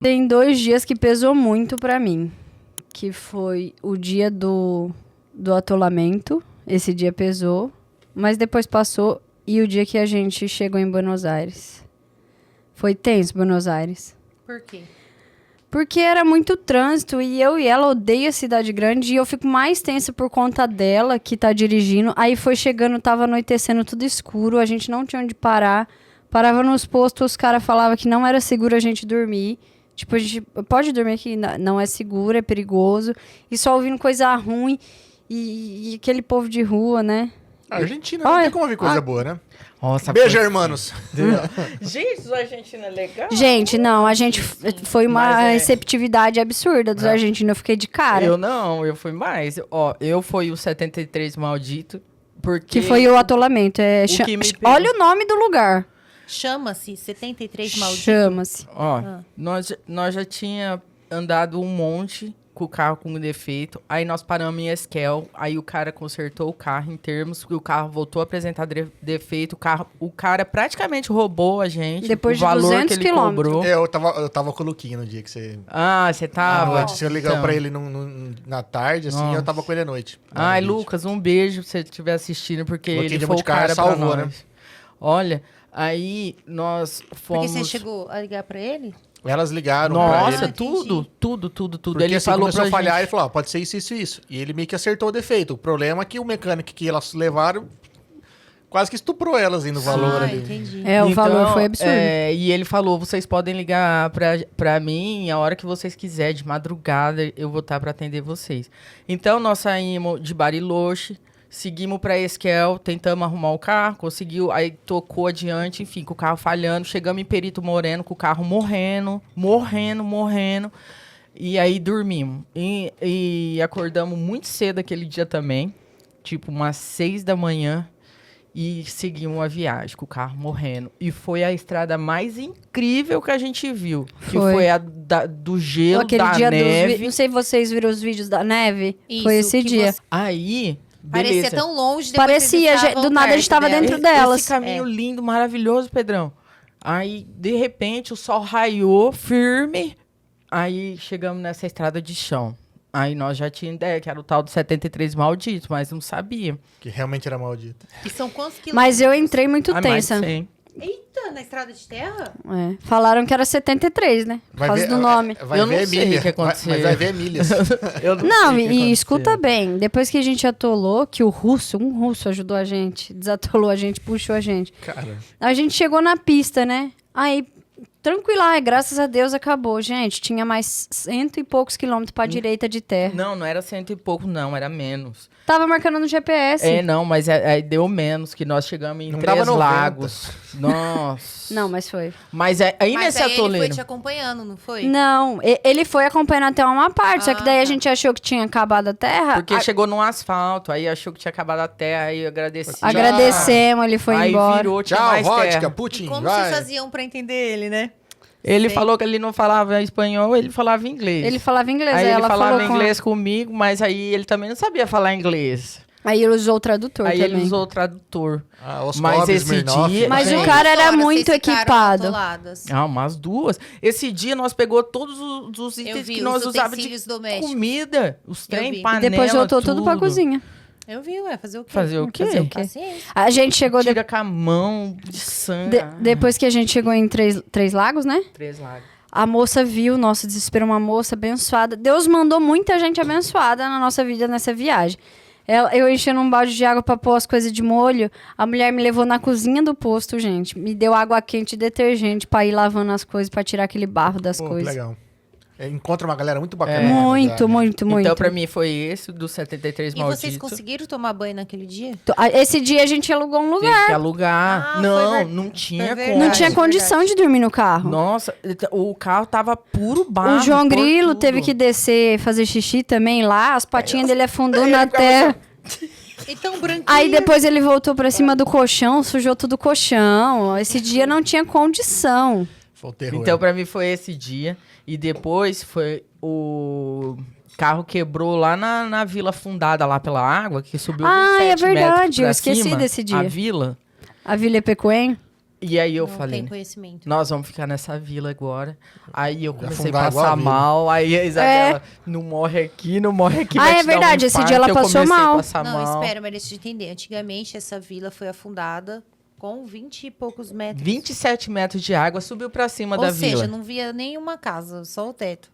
Tem 2 dias que pesou muito pra mim. Que foi o dia do atolamento. Esse dia pesou. Mas depois passou. E o dia que a gente chegou em Buenos Aires. Foi tenso, Buenos Aires. Por quê? Porque era muito trânsito. E eu e ela odeia cidade grande. E eu fico mais tensa por conta dela, que tá dirigindo. Aí foi chegando, tava anoitecendo, tudo escuro. A gente não tinha onde parar. Parava nos postos, os caras falavam que não era seguro a gente dormir. Tipo, a gente pode dormir aqui, não é seguro, é perigoso. E só ouvindo coisa ruim. E aquele povo de rua, né? A Argentina não tem como ouvir coisa boa, né? Nossa, Beijo, irmãos. Gente, a Argentina é legal. Gente, não, a gente foi uma receptividade absurda dos argentinos. Eu fiquei de cara. Eu fui mais. Ó, eu fui o 73 maldito. Porque Que foi o atolamento. que me pegou- Olha o nome do lugar. Chama-se 73 Malditos. Chama-se. Ó, nós já tinha andado um monte com o carro com defeito. Aí nós paramos em Esquel. Aí o cara consertou o carro em termos. O carro voltou a apresentar defeito. O cara praticamente roubou a gente. Depois o de valor 200 que ele quilômetros. cobrou. Eu tava com o Luquinho no dia que você... Ah, você À tava? noite. Você ligou Então. pra ele na tarde, assim, Nossa. eu tava com ele à noite. Ai, No vídeo. Lucas, um beijo se você estiver assistindo, porque Luquinha ele de foi o Boticário cara salvou, pra né? nós. Olha, aí nós Porque fomos... você chegou a ligar pra ele? Elas ligaram pra Nossa, ele. tudo. Porque Ele assim, falou começou pra a falhar, gente... ele falou, pode ser isso, isso e isso. E ele meio que acertou o defeito. O problema é que o mecânico que elas levaram quase que estuprou elas aí no valor ali. Entendi. O valor foi absurdo. E ele falou, vocês podem ligar pra mim a hora que vocês quiserem, de madrugada, eu vou estar pra atender vocês. Então, nós saímos de Bariloche, seguimos pra Esquel, tentamos arrumar o carro, conseguiu, aí tocou adiante, enfim, com o carro falhando. Chegamos em Perito Moreno, com o carro morrendo. E aí dormimos. E acordamos muito cedo aquele dia também, tipo umas 6 da manhã. E seguimos a viagem com o carro morrendo. E foi a estrada mais incrível que a gente viu. Que foi a do gelo, Aquele da dia neve. Não sei se vocês viram os vídeos da neve. Isso, Foi esse que dia. Aí, Parecia beleza. tão longe, depois Parecia, vocês estavam do nada a gente perto tava dela. dentro delas. Esse caminho lindo, maravilhoso, Pedrão. Aí, de repente, o sol raiou firme. Aí, chegamos nessa estrada de chão. Aí, nós já tínhamos ideia que era o tal do 73 maldito, mas não sabia. Que realmente era maldito. E são quantos quilômetros? Mas eu entrei muito Mais de tensa. 100. Eita, na estrada de terra? Falaram que era 73, né? Por causa do nome. Vai Eu ver não sei Emília. o que aconteceu. Mas vai ver Emílias. Eu Não, sei o que e aconteceu. escuta bem, depois que a gente atolou, que um russo ajudou a gente, desatolou a gente, puxou a gente. Cara, A gente chegou na pista, né? Aí, tranquila, graças a Deus acabou. Gente, tinha mais 100 e poucos quilômetros pra direita de terra. Não era 100 e pouco, não, era menos. Tava marcando no GPS. Não, mas aí deu menos, que nós chegamos em Não dava 3 90. lagos. Nossa. Não, mas foi. Mas aí Mas nesse aí ele foi atoleiro... te acompanhando, não foi? Não, ele foi acompanhando até uma parte, só que daí a tá. gente achou que tinha acabado a terra. Porque chegou no asfalto, aí achou que tinha acabado a terra, aí eu agradeci. Agradecemos, ele foi Aí embora. virou, tinha tchau, mais vodka, terra. Putin, Como vai. vocês faziam pra entender ele, né? Ele Sei. falou que ele não falava espanhol, ele falava inglês. Ele falava inglês, Aí ele ela falava falou inglês comigo, mas aí ele também não sabia falar inglês. Aí ele usou o tradutor Aí também. ele usou o tradutor. Os Mas Kobe, esse Smirnoff, dia- Mas Gente. o cara era Quantas horas muito vocês ficaram equipado. atoladas? Ah, umas 2. Esse dia nós pegou todos os Eu itens vi, que os nós usávamos de utensílios domésticos. comida. Os Eu trem, vi. panela, Depois voltou tudo pra cozinha. Eu vi, fazer o quê? Fazer o quê? Fazer o quê? Paciência. A gente chegou... Tira com a mão de sangue. Depois que a gente chegou em Três Lagos, né? 3 lagos. A moça viu o nosso desespero, uma moça abençoada. Deus mandou muita gente abençoada na nossa vida nessa viagem. Eu enchendo um balde de água pra pôr as coisas de molho. A mulher me levou na cozinha do posto, gente. Me deu água quente e detergente pra ir lavando as coisas, pra tirar aquele barro das Pô, que coisas. legal. Encontra uma galera muito bacana. Muito, muito, muito. Então, pra mim, foi esse, do 73 E maldito. vocês conseguiram tomar banho naquele dia? Esse dia a gente alugou um Teve lugar. que alugar. Ah, foi não, verdade. não tinha Foi como. verdade. Não tinha condição de dormir no carro. Nossa, o carro tava puro barro. O João por Grilo tudo. teve que descer, fazer xixi também lá. As patinhas dele afundou Ele na ficava terra. Então, branquinho. Aí depois ele voltou pra cima do colchão, sujou tudo o colchão. Esse dia não tinha condição. Foi o terror. Então, pra mim, foi esse dia. E depois foi o carro quebrou lá na vila fundada lá pela água, que subiu Ah, 27 é verdade, metros pra eu esqueci cima, desse dia. A vila. A Vila Pecoen. E aí eu não falei, tem conhecimento. nós vamos ficar nessa vila agora. Aí eu comecei a afundar igual a passar vila. mal. Aí a Isabela, não morre aqui, não morre aqui. Ah, vai é te dar um verdade, esse dia ela infarto. Eu passou comecei a mal. passar Não, mal. espera, mas deixa eu te entender. Antigamente, essa vila foi afundada com 20 e poucos metros. 27 metros de água, subiu pra cima Ou da seja, vila. não via nenhuma casa, só o teto.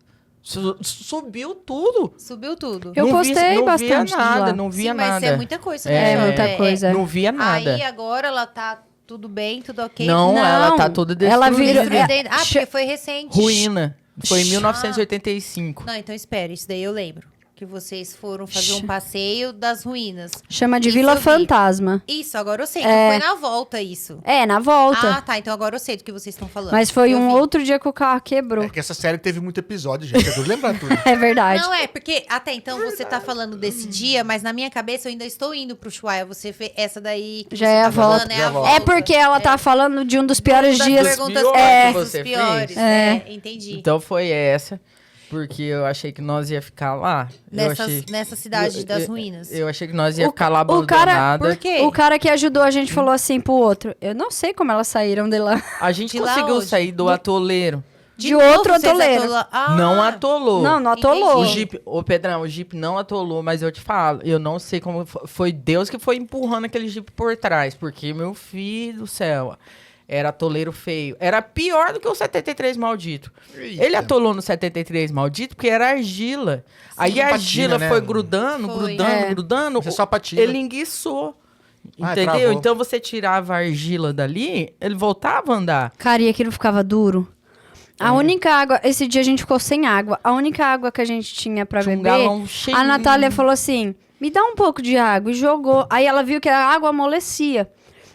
Subiu tudo. Subiu tudo. Eu Não postei bastante Não via nada, lá. não via Sim, mas nada. é muita coisa. É, né? muita coisa. Não via nada. Aí agora ela tá tudo bem, tudo ok. Não, ela tá Não, toda destruída. ela virou- Destruída. é, Porque foi recente. Ruína. Foi em 1985. Não, então espera, isso daí eu lembro. Que vocês foram fazer um passeio das ruínas. Chama de Isso Vila eu vi. Fantasma. Isso, agora eu sei. Que foi na volta isso. É, na volta. Ah, tá. Então agora eu sei do que vocês estão falando. Mas foi Eu um vi. outro dia que o carro quebrou. É que essa série teve muito episódio, gente. É duro lembrar tudo. É verdade. Não, é, porque até então você tá falando desse dia, mas na minha cabeça eu ainda estou indo pro Ushuaia. Você fez essa daí que Já você é tá a volta. falando, é Já a a volta. volta. É porque ela tá falando de um dos piores Das dias. perguntas piores é, que dos você piores. fez. Entendi. Então foi essa. Porque eu achei que nós ia ficar lá. Nessa cidade das ruínas. Eu achei que nós ia O- ficar lá o cara- abandonada. Por quê? O cara que ajudou a gente falou assim pro outro: eu não sei como elas saíram de lá. A gente De lá conseguiu onde? sair do atoleiro. De outro novo, vocês atoleiro. Não atolou. Não, não atolou. O Jeep, ô Pedrão, o Jeep não atolou, mas eu te falo, eu não sei como foi Deus que foi empurrando aquele Jeep por trás, porque meu filho do céu, era atoleiro feio. Era pior do que o 73 maldito. Eita. Ele atolou no 73 maldito porque era argila. Aí a patina, argila né? foi grudando, Foi. grudando. Você só patina. Ele enguiçou. Ah, Entendeu? travou. Então você tirava a argila dali, ele voltava a andar. Cara, e aquilo ficava duro. A única água. Esse dia a gente ficou sem água. A única água que a gente tinha pra Tinha um beber. galão cheio. A Natália falou assim: me dá um pouco de água. E jogou. Aí ela viu que a água amolecia.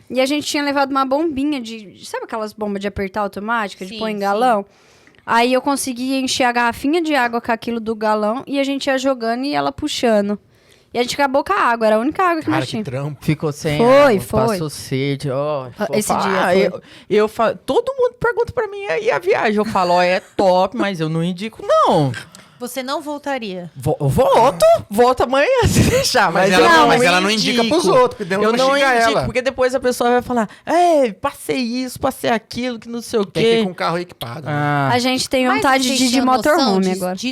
E a gente tinha levado uma bombinha de. Sabe aquelas bombas de apertar automática? De Sim, pôr em sim. galão? Aí eu consegui encher a garrafinha de água com aquilo do galão. E a gente ia jogando e ela puxando. E a gente acabou com a água. Era a única água que Cara, nós que tínhamos. trampo. Ficou sem Foi, água, foi. passou sede, ó. Esse dia foi. Eu falo, todo mundo pergunta pra mim aí a viagem. Eu falo, ó, é top, mas eu não indico, não. Você não voltaria. Volto amanhã se deixar. Mas Mas, ela eu não- mas ela não indica pros outros, porque Eu não não xinga indico, ela. porque depois a pessoa vai falar, passei isso, passei aquilo, que não sei o Tem que ir quê. com o carro equipado. né? Ah, A gente tem Mas vontade vocês de ir de tinham noção motorhome agora. de